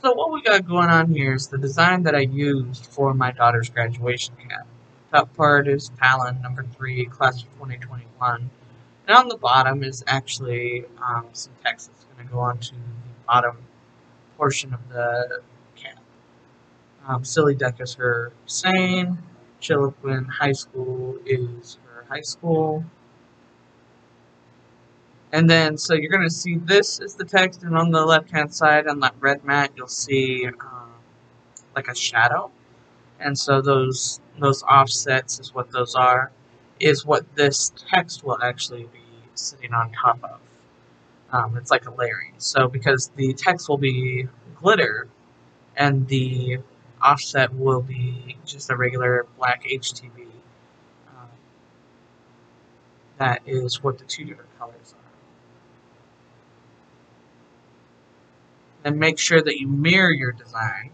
So what we got going on here is the design that I used for my daughter's graduation cap. Top part is Talon number 3, class of 2021. And on the bottom is actually some text that's going to go onto the bottom portion of the cap. Silly Duck is her saying. Chiloquin High School is her high school. And then, so you're going to see this is the text, and on the left-hand side on that red mat, you'll see like a shadow. And so those offsets is what those are, is what this text will actually be sitting on top of. It's like a layering. So because the text will be glitter, and the offset will be just a regular black HTV, that is what the two different colors are. And make sure that you mirror your design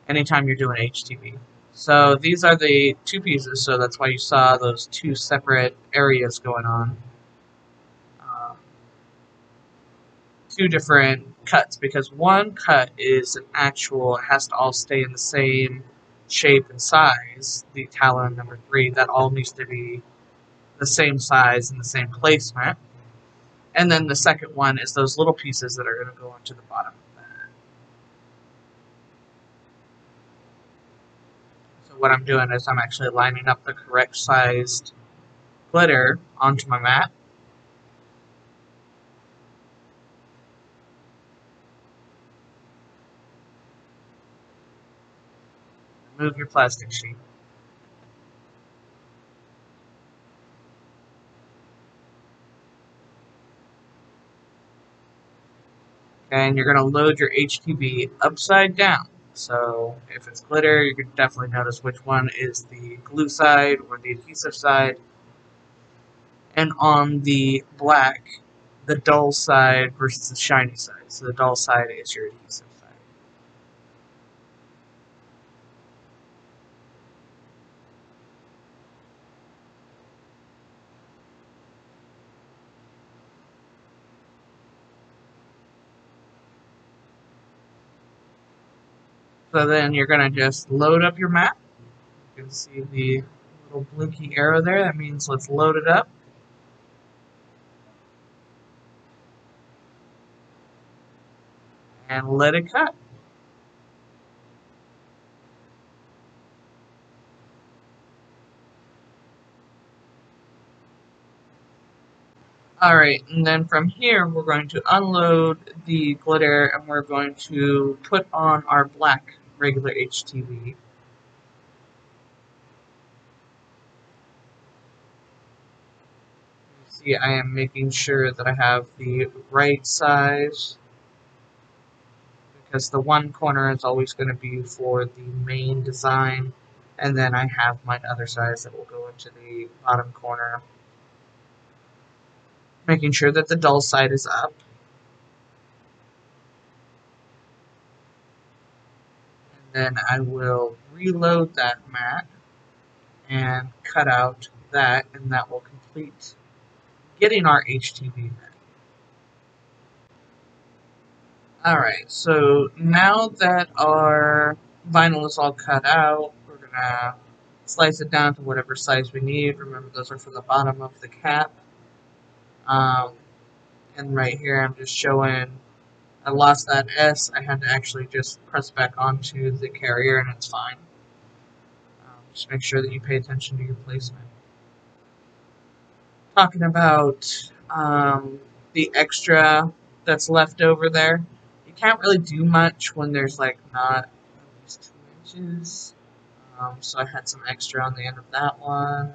anytime you're doing HTV. So these are the two pieces, so that's why you saw those two separate areas going on. Two different cuts, because one cut is an actual, it has to all stay in the same shape and size, the Talon number 3, that all needs to be the same size and the same placement. And then the second one is those little pieces that are going to go into the bottom of that. So what I'm doing is I'm actually lining up the correct sized glitter onto my mat. Remove your plastic sheet. And you're going to load your HTV upside down. So if it's glitter, you can definitely notice which one is the glue side or the adhesive side. And on the black, the dull side versus the shiny side. So the dull side is your adhesive side. So then you're going to just load up your mat. You can see the little blinky arrow there. That means let's load it up. And let it cut. Alright, and then from here we're going to unload the glitter and we're going to put on our black regular HTV. See, I am making sure that I have the right size, because the one corner is always going to be for the main design, and then I have my other size that will go into the bottom corner. Making sure that the dull side is up. And then I will reload that mat and cut out that, and that will complete getting our HTV mat. Alright, so now that our vinyl is all cut out, we're going to slice it down to whatever size we need. Remember, those are for the bottom of the cap. And right here I'm just showing I lost that S. I had to actually just press back onto the carrier and it's fine. Just make sure that you pay attention to your placement. Talking about the extra that's left over there. You can't really do much when there's like not at least 2 inches. So I had some extra on the end of that one.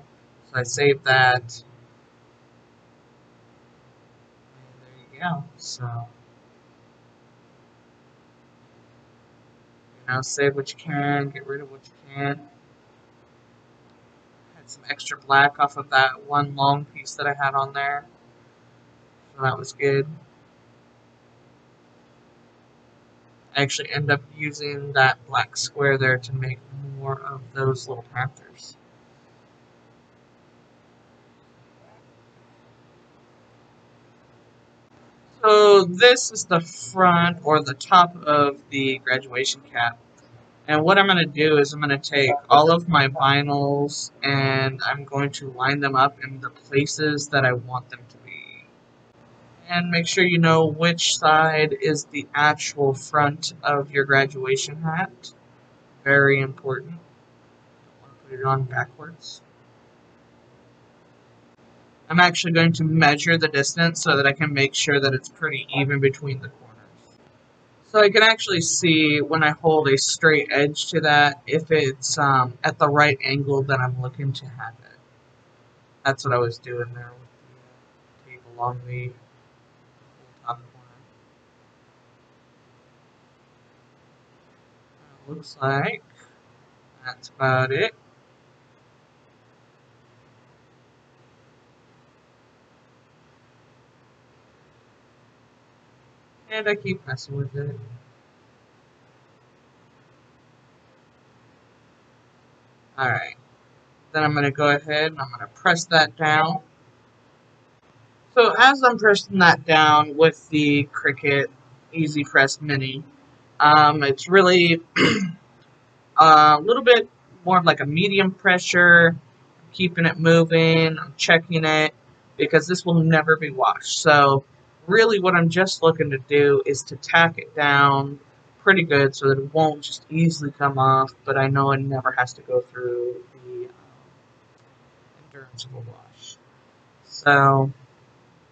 So I saved that. And there you go. So, save what you can, get rid of what you can. Had some extra black off of that one long piece that I had on there. So that was good. I actually end up using that black square there to make more of those little panthers. So this is the front or the top of the graduation cap. And what I'm going to do is I'm going to take all of my vinyls and I'm going to line them up in the places that I want them to be. And make sure you know which side is the actual front of your graduation hat. Very important. I want to put it on backwards. I'm actually going to measure the distance so that I can make sure that it's pretty even between the corners. So I can actually see when I hold a straight edge to that if it's at the right angle that I'm looking to have it. That's what I was doing there with the tape along the top corner. Looks like that's about it. And I keep messing with it. Alright. Then I'm going to go ahead and I'm going to press that down. So as I'm pressing that down with the Cricut Easy Press Mini, it's really a little bit more of like a medium pressure, keeping it moving, I'm checking it, because this will never be washed. So really what I'm just looking to do is to tack it down pretty good so that it won't just easily come off, but I know it never has to go through the endurance of a wash. So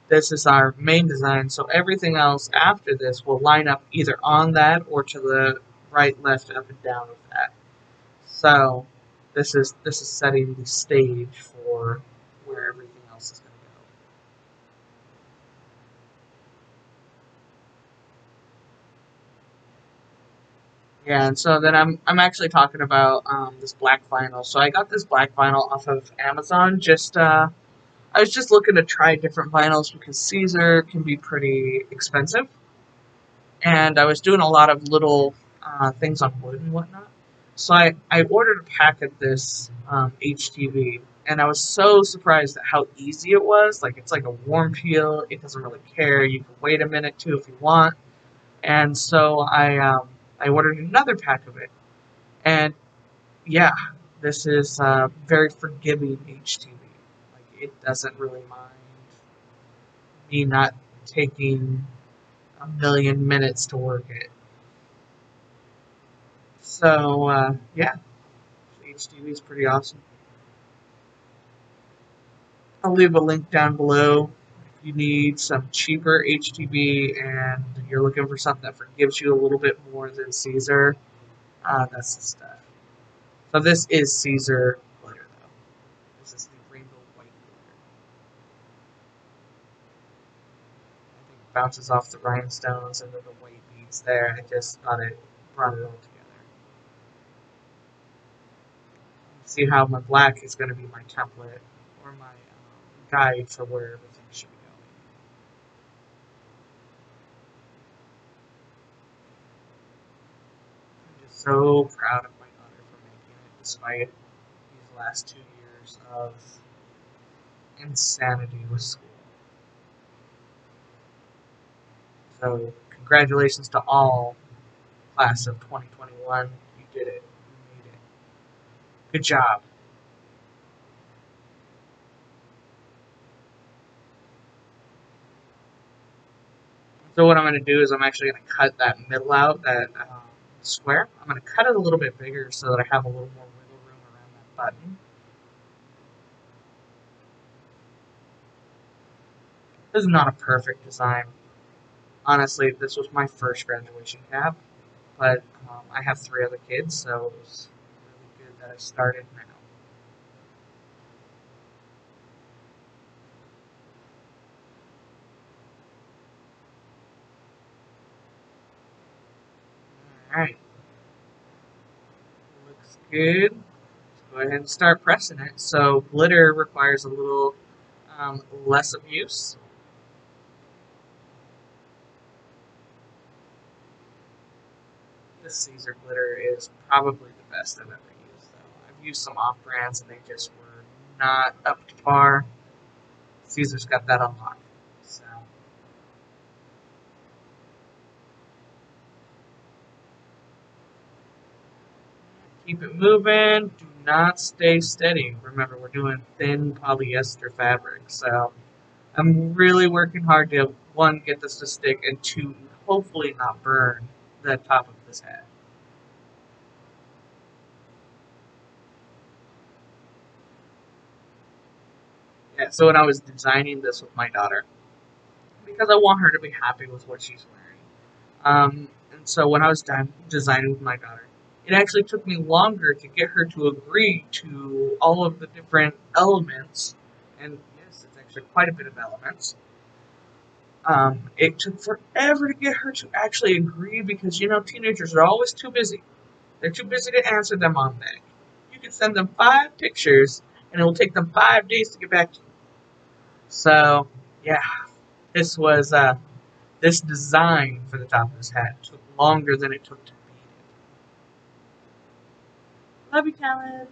this is our main design, so everything else after this will line up either on that or to the right, left, up, and down of that. So this is setting the stage for where everything else is going to go. Yeah, and so then I'm actually talking about this black vinyl. So I got this black vinyl off of Amazon. I was just looking to try different vinyls because Caesar can be pretty expensive, and I was doing a lot of little things on wood and whatnot. So I ordered a pack of this HTV, and I was so surprised at how easy it was. Like, it's like a warm peel. It doesn't really care. You can wait a minute too if you want. And so I ordered another pack of it, and yeah, this is very forgiving HTV. Like, it doesn't really mind me not taking a million minutes to work it. So yeah, HTV is pretty awesome. I'll leave a link down below if you need some cheaper HTV and you're looking for something that forgives you a little bit more than Caesar. That's the stuff. So this is Caesar glitter though. This is the rainbow white glitter. I think it bounces off the rhinestones and then the white beads there. I just thought it brought it all together. See how my black is going to be my template or my guide for where everything should be going. I'm just so proud of my daughter for making it despite these last 2 years of insanity with school. So congratulations to all class of 2021. You did it. You made it. Good job. So what I'm going to do is I'm actually going to cut that middle out, that square. I'm going to cut it a little bit bigger so that I have a little more wiggle room around that button. This is not a perfect design. Honestly, this was my first graduation cap, but I have 3 other kids, so it was really good that I started now. Alright, looks good. Let's go ahead and start pressing it. So glitter requires a little less abuse. This Caesar glitter is probably the best I've ever used, though. I've used some off brands and they just were not up to par. Caesar's got that on lock. So Keep it moving. Do not stay steady. Remember, we're doing thin polyester fabric, so I'm really working hard to, one, get this to stick, and two, hopefully not burn the top of this hat. Yeah, so when I was designing this with my daughter, because I want her to be happy with what she's wearing. And so when I was designing with my daughter, it actually took me longer to get her to agree to all of the different elements. And yes, it's actually quite a bit of elements. It took forever to get her to actually agree because, teenagers are always too busy. They're too busy to answer them on that. You can send them 5 pictures, and it will take them 5 days to get back to you. So, yeah, this was this design for the top of this hat took longer than it took to beat it. Love you, Khaled.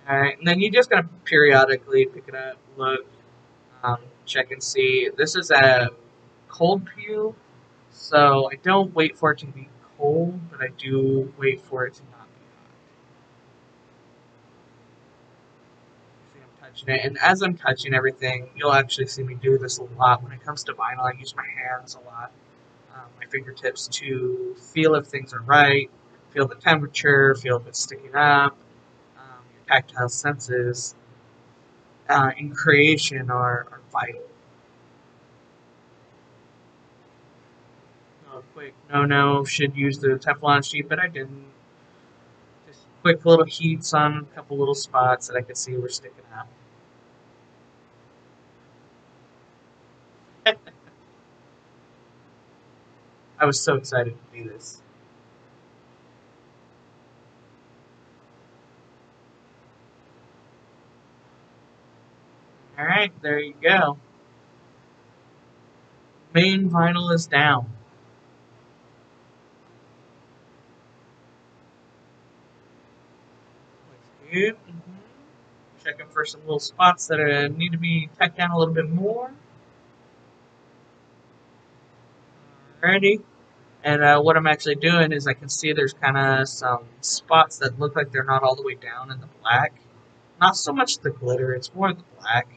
Alright, and then you just gotta periodically pick it up, look, check and see. This is a cold peel, so I don't wait for it to be cold, but I do wait for it to not be hot. See, I'm touching it, and as I'm touching everything, you'll actually see me do this a lot. When it comes to vinyl, I use my hands a lot, my fingertips to feel if things are right, feel the temperature, feel if it's sticking up. Your tactile senses in creation are vital. Oh, quick, no, should use the Teflon sheet, but I didn't. Just quick little heats on a couple little spots that I could see were sticking out. I was so excited to do this. Alright, there you go. Main vinyl is down. Looks good. Checking for some little spots that need to be tacked down a little bit more. Alrighty. And what I'm actually doing is I can see there's kind of some spots that look like they're not all the way down in the black. Not so much the glitter, it's more the black.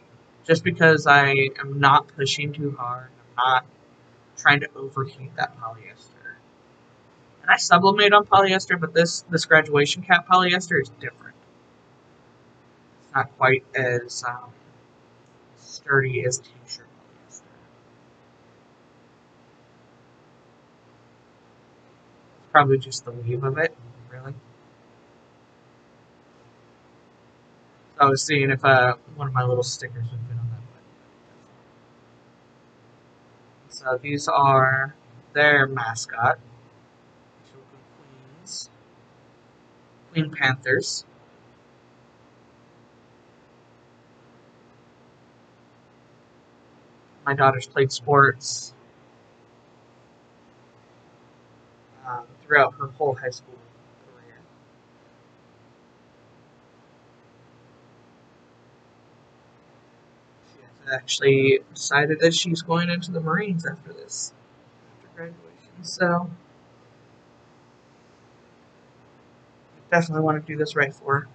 Just because I am not pushing too hard, I'm not trying to overheat that polyester. And I sublimate on polyester, but this graduation cap polyester is different. It's not quite as sturdy as t-shirt polyester. It's probably just the weave of it, really. So I was seeing if one of my little stickers would fit on that button. So these are their mascot, Chiloquin Queens, Queen Panthers. My daughter's played sports throughout her whole high school career. She has actually decided that she's going into the Marines after this, after graduation. So I definitely want to do this right for her.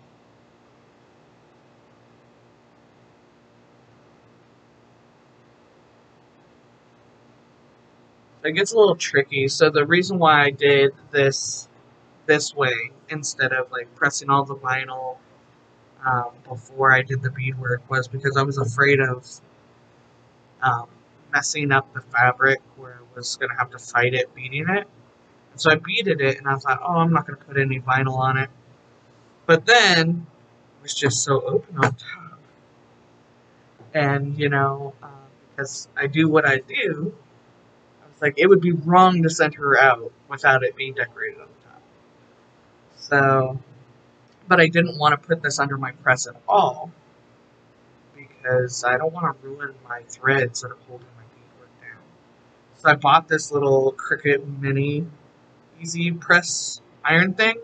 So it gets a little tricky. So the reason why I did this way instead of like pressing all the vinyl before I did the beadwork was because I was afraid of um, messing up the fabric where I was going to have to fight it beading it. And so I beaded it and I thought, oh, I'm not going to put any vinyl on it. But then it was just so open on top. And, because I do what I do, I was like, it would be wrong to send her out without it being decorated on the top. So, but I didn't want to put this under my press at all because I don't want to ruin my threads that are holding my beadwork down. So I bought this little Cricut Mini Easy Press iron thing,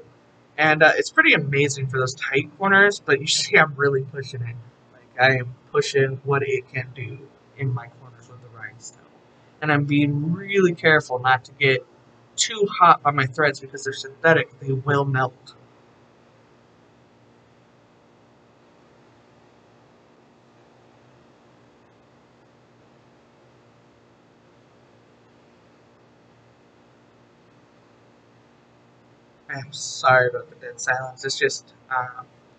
and it's pretty amazing for those tight corners, but you see I'm really pushing it. Like, I am pushing what it can do in my corners with the rhinestone. And I'm being really careful not to get too hot on my threads because they're synthetic. They will melt. I'm sorry about the dead silence. It's just,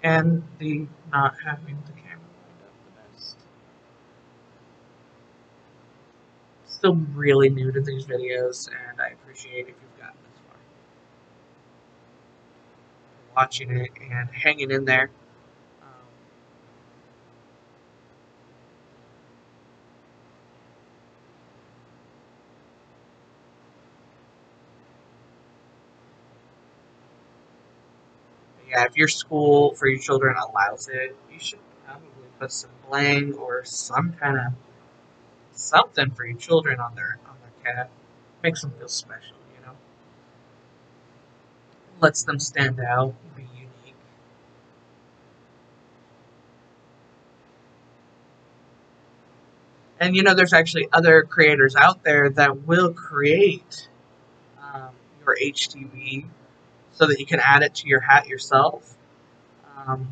and the not having the camera lined up the best. Still really new to these videos, and I appreciate if you've gotten this far. Watching it and hanging in there. Um, yeah, if your school for your children allows it, you should probably put some bling or some kind of something for your children on their cat. Makes them feel special, you know. Lets them stand out, be unique. And you know, there's actually other creators out there that will create um, your HTV so that you can add it to your hat yourself. Um,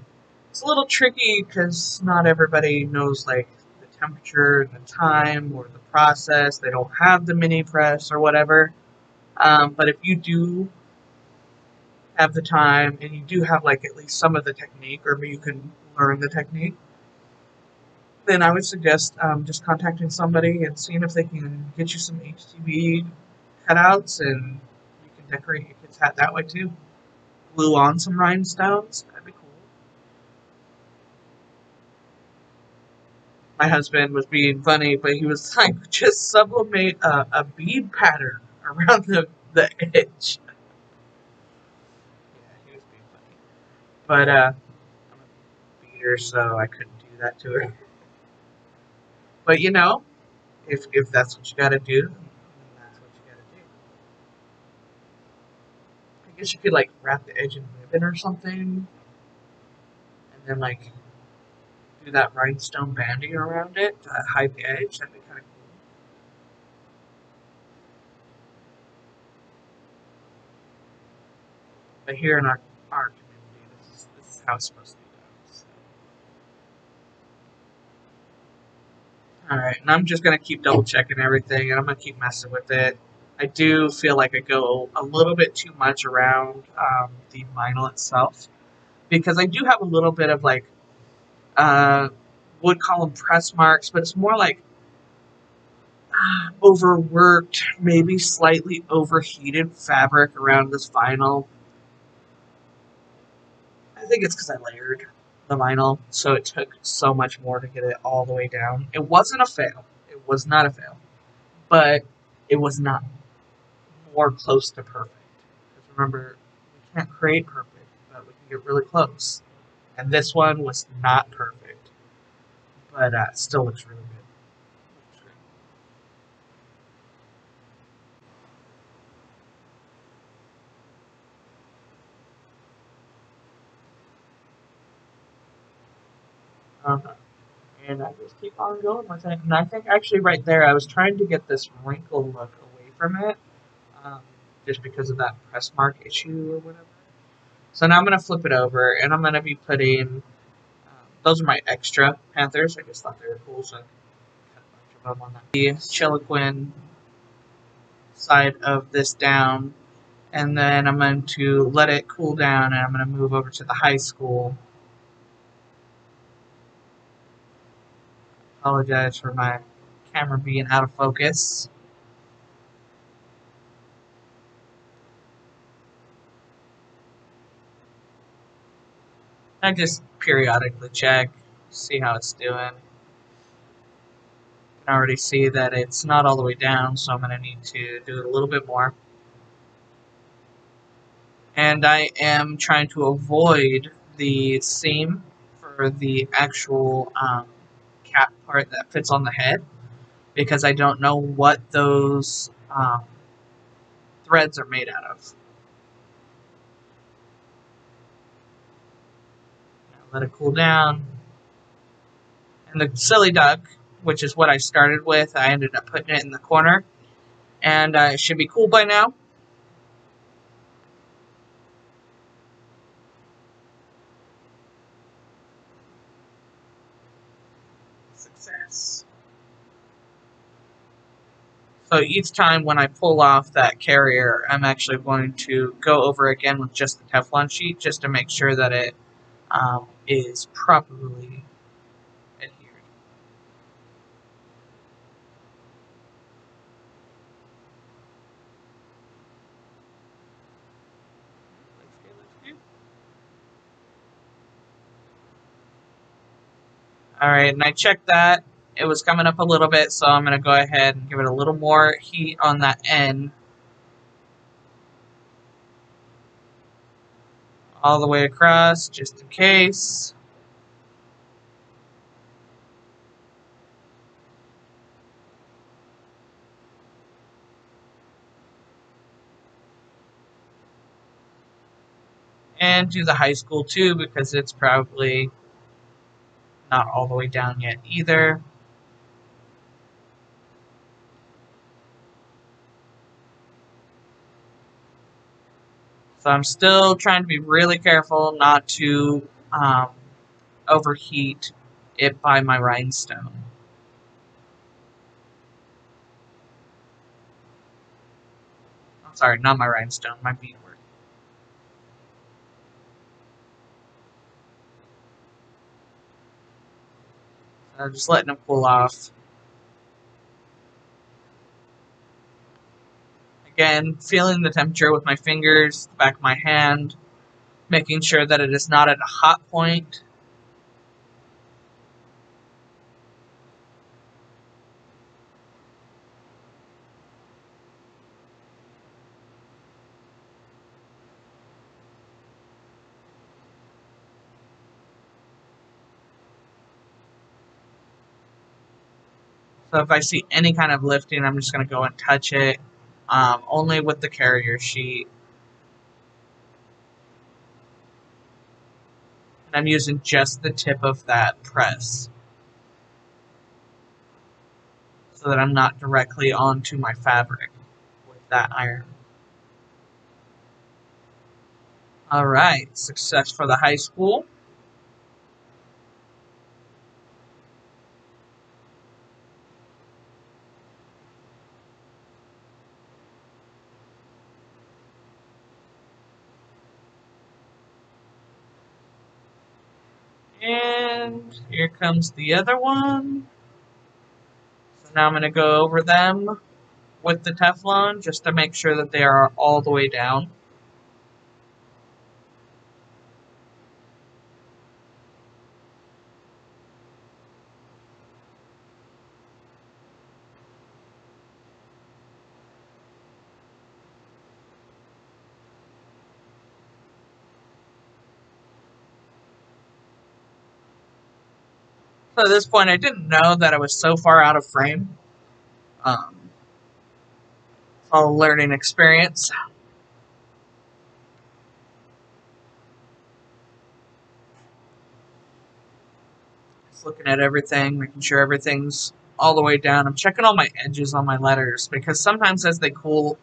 it's a little tricky because not everybody knows like the temperature and the time or the process. They don't have the mini press or whatever. But if you do have the time and you do have like at least some of the technique, or you can learn the technique, then I would suggest just contacting somebody and seeing if they can get you some HTV cutouts, and you can decorate your kid's hat that way too. Glue on some rhinestones. That'd be cool. My husband was being funny, but he was like, just sublimate a bead pattern around the edge. Yeah, he was being funny. But I'm a beater, so I couldn't do that to her. But you know, if that's what you gotta do, then that's what you gotta do. I guess you could like wrap the edge in ribbon or something, and then like do that rhinestone banding around it to hide the edge. That'd be kind of cool. But here in our community, this is how it's supposed to be done. So. All right, and I'm just gonna keep double checking everything, and I'm gonna keep messing with it. I do feel like I go a little bit too much around the vinyl itself because I do have a little bit of like uh, would call them press marks, but it's more like overworked, maybe slightly overheated fabric around this vinyl. I think it's because I layered the vinyl, so it took so much more to get it all the way down. It wasn't a fail. It was not a fail, but it was not more close to perfect. Because remember, we can't create perfect, but we can get really close. And this one was not perfect, but still looks really good. Looks great. Uh-huh. And I just keep on going with it. And I think actually right there, I was trying to get this wrinkle look away from it, um, just because of that press mark issue or whatever. So now I'm gonna flip it over, and I'm gonna be putting. Those are my extra Panthers. I just thought they were cool, so I cut a bunch of them on that. The Chiloquin side of this down, and then I'm going to let it cool down, and I'm going to move over to the high school. Apologize for my camera being out of focus. I just periodically check, see how it's doing. I can already see that it's not all the way down, so I'm going to need to do it a little bit more. And I am trying to avoid the seam for the actual cap part that fits on the head because I don't know what those threads are made out of. Let it cool down. And the silly duck which is what I started with. I ended up putting it in the corner, and it should be cool by now. Success. So each time when I pull off that carrier, I'm actually going to go over again with just the Teflon sheet just to make sure that it is properly adhered. Alright, and I checked that. It was coming up a little bit, so I'm going to go ahead and give it a little more heat on that end. All the way across, just in case. And do the high school too, because it's probably not all the way down yet either. So I'm still trying to be really careful not to overheat it by my rhinestone. I'm sorry, not my rhinestone, my beadwork. So just letting them cool off. Again, feeling the temperature with my fingers, the back of my hand, making sure that it is not at a hot point. So if I see any kind of lifting, I'm just going to go and touch it, only with the carrier sheet. And I'm using just the tip of that press, so that I'm not directly onto my fabric with that iron. Alright, success for the high school. And here comes the other one. So now I'm going to go over them with the Teflon just to make sure that they are all the way down. So at this point, I didn't know that I was so far out of frame. It's all a learning experience. Just looking at everything, making sure everything's all the way down. I'm checking all my edges on my letters, because sometimes as they cool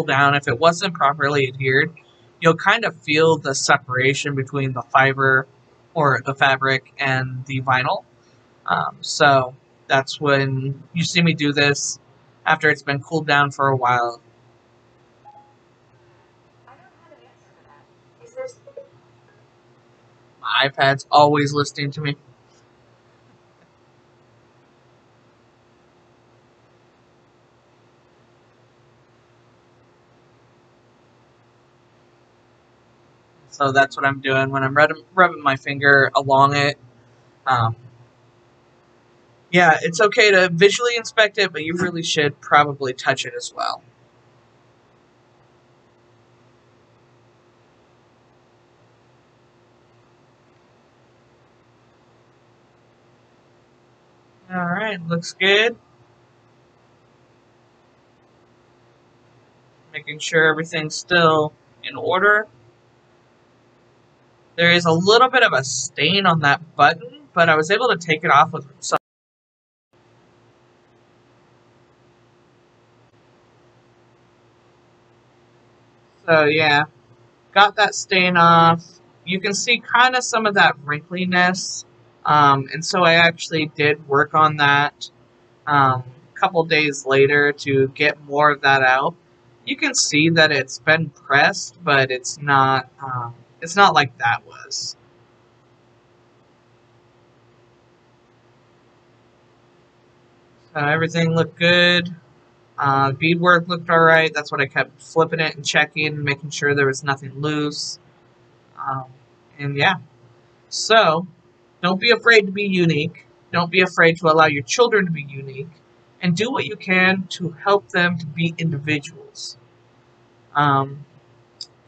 down, if it wasn't properly adhered, you'll kind of feel the separation between the fiber or the fabric and the vinyl. So that's when you see me do this after it's been cooled down for a while. My iPad's always listening to me. So that's what I'm doing when I'm rubbing my finger along it. Yeah, it's okay to visually inspect it, but you really should probably touch it as well. Alright, looks good. Making sure everything's still in order. There is a little bit of a stain on that button, but I was able to take it off with some. So yeah, got that stain off. You can see kind of some of that wrinkliness. And so I actually did work on that a couple days later to get more of that out. You can see that it's been pressed, but it's not like that was. So everything looked good. Beadwork looked alright. That's what I kept flipping it and checking, making sure there was nothing loose. Um, and yeah. So, don't be afraid to be unique. Don't be afraid to allow your children to be unique. And do what you can to help them to be individuals. Um,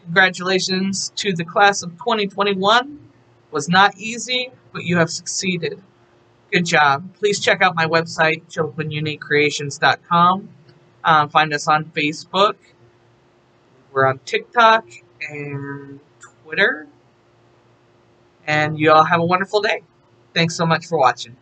Congratulations to the class of 2021. Was not easy, but you have succeeded. Good job. Please check out my website, chiloquinuniquecreations.com. Find us on Facebook. We're on TikTok and Twitter. And you all have a wonderful day. Thanks so much for watching.